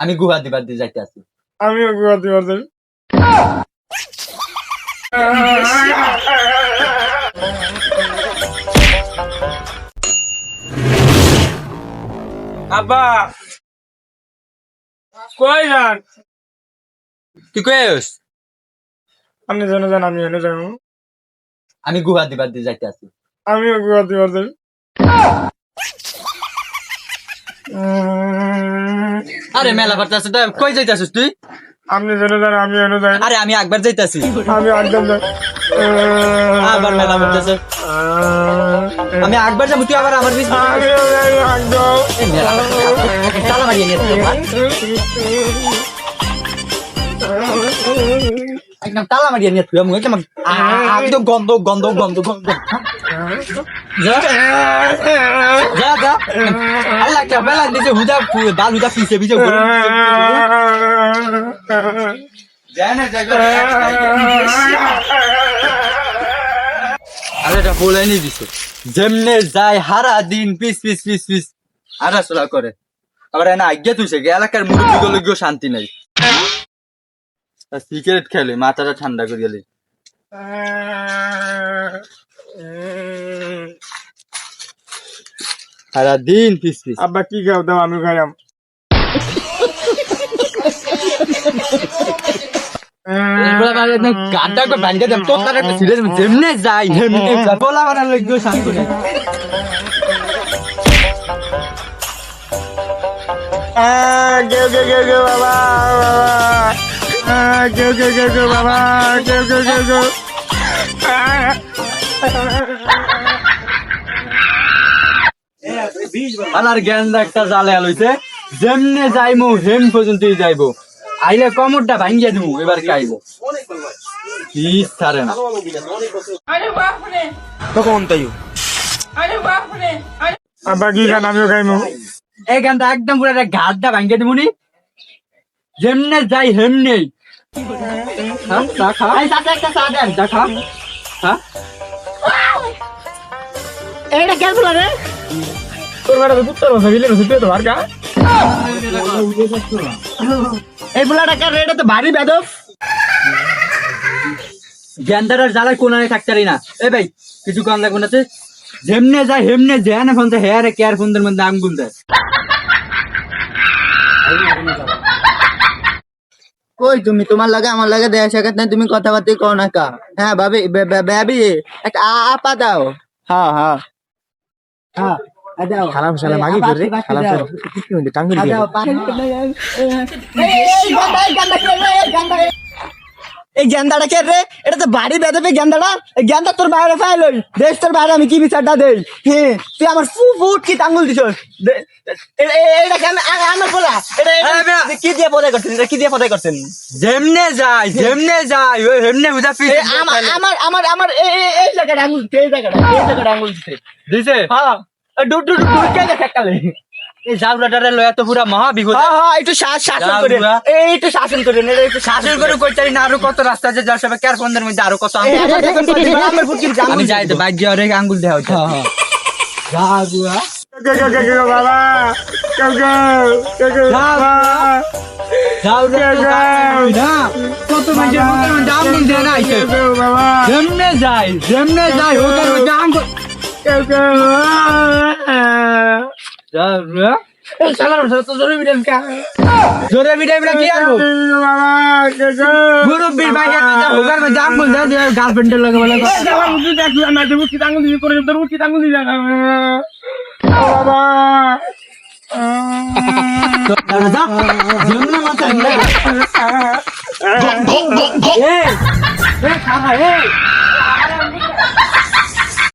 আমি গুহা দিবার দিয়ে যাইতে আছি। আমিও গুহা দিবার যাই। আব্বা কই যান? তুই কইস আপনি জানো যান, আমি এনে যাবো। আমি গুহা দিবার দিয়ে যাইতে আছি। আমিও গুহা দিবার যাই। আরে মেলা করতেছিস তো, কই যাইতাছিস তুই? আপনি জানো যান, আমি এনে যাই। আরে আমি একবার যাইতাছি। আমি একদম যাই। আবার মেলা করতেছ। আমি একবার যাবো, তুই আবার আমার পিছনে। আমিও যাই একদম। এই মেলা করতেছিস। তালা মারিয়ে নিয়ে একদম তালা মারিয়ে নিয়ে তুই একদম একদম গন্ধ গন্ধ গন্ধ গন্ধ। যা যা যা। আল্লাহ কে বেলা দিছে হুদা বাল হুদা পিছে পিছে ঘুরে। জানা জায়গা। আরে এটা বলে নি দিছে। যেমনে যায় হারা দিন পিস পিস পিস পিস আড়াচলা করে। আবার এনা আজ্ঞা তুইছে এলাকার মুরব্বীগুলো গিয়েও শান্তি নাই। সিগারেট খেলে মাথাটা ঠান্ডা করে গেলে সারা দিন পিস পিস। আব্বা কি খাও দাও, আমি খাইলাম। গানটা একবার ব্যাংকে দেব তো তার একটা সিরিয়াস যেমনে যাই যেমনে বলা বানা লাগবে শান্তি নাই। কেউ কেউ কেউ কেউ বাবা, কেউ কেউ কেউ কেউ বাবা, কেউ কেউ কেউ কেউ। আলার জ্ঞান একটা জালে আলইছে যেমনে যাইমু হেম পর্যন্তই যাইবো। আইলে কমরটা ভাঙ্গিয়ে দিমু এবার খাইবো। পিস ছাড়ে না। তখন তাই আব্বা কি খান, আমিও খাইমু। এই গানটা একদম পুরো ঘাটটা ভাঙ্গিয়ে দিমুনি যেমনে যাই হেমনেই। হ্যাঁ চা খা, এই চাচা একটা চা দেন, চা খা। হ্যাঁ এইটা কেন বলা রে? তোর বেটা তো কুত্তার মতো বিলে রসে তুই তো আর কা? এই বুলাটা কার রে? এটা তো ভারী বেদব। জ্ঞানদারের জ্বালায় কোনায় থাকতারি না। এ ভাই কিছু কম লাগবে না। যেমনে যায় হেমনে যেখানে ফোন দেয় হেয়ারে কেয়ার ফোনদের মধ্যে আঙ্গুল দেয়। কই তুমি? তোমার লাগে আমার লাগে দেয়া সাক্ষাৎ নাই, তুমি কথাবার্তা কও না কা? হ্যাঁ ভাবি ভাবি একটা আপা দাও। হ্যাঁ হ্যাঁ হ্যাঁ দাও। খালাম সালাম আগে করে খালাম সালাম কি হইছে টাঙ্গুল দিয়ে। এই গেন্দাটা কে রে? এটা তো বাড়ি বেদবে গেন্দাটা। এই গেন্দা তোর বাইরে ফাইলই দেশ, তোর বাইরে আমি কি বিচারটা দেই? হ্যাঁ তুই আমার ফুট কি টাঙ্গুল দিছ? এটা কেন আমার বলা? এটা কি দিয়ে পদাই করছেন? এটা কি দিয়ে পদাই করছেন? যেমনে যায় ওই হেমনে বুঝা পিস আমার আমার আমার আমার এই জায়গাটা আঙুল দিতে, এই জায়গাটা আঙুল দিতে দিছে। হ্যাঁ ডুট ডুট ডুট কে দেখালে এই জাউলাটারে লয়া তো পুরা মহা বিপদ। হ্যাঁ হ্যাঁ একটু শাসন করে, এই একটু শাসন করে নে, একটু শাসন করে কইতারি না। আরো কত রাস্তা আছে যার সবাই কেয়ার ফোনদের মধ্যে আরো কত আমার ফুট কি আমি যাই তো বাইক দিয়ে রেখে আঙ্গুল দেওয়া হচ্ছে। যা গুয়া কেউ কেউ কেউ কেউ বাবা, কেউ কেউ কেউ কেউ বাবা। যাও না কত মাঝে আঙ্গুল দেয় না আইছে। কেউ বাবা, যেমনে যায় ওটার মধ্যে আঙ্গুল কেউ কেউ যা এই শালার সাথে তো জরুরি বিধান কা জোরে বিদায় কি আনবো? বাবা, কেউ কেউ মুরব্বির বাইরে হোগার মধ্যে আঙ্গুল দেয় গার্লফ্রেন্ডের লগে বলে আমার মুখে দেখি না, যে মুখে আঙুল দিয়ে করে তোর মুখে আঙুল দিয়ে না বাবা। যেমনে মাথা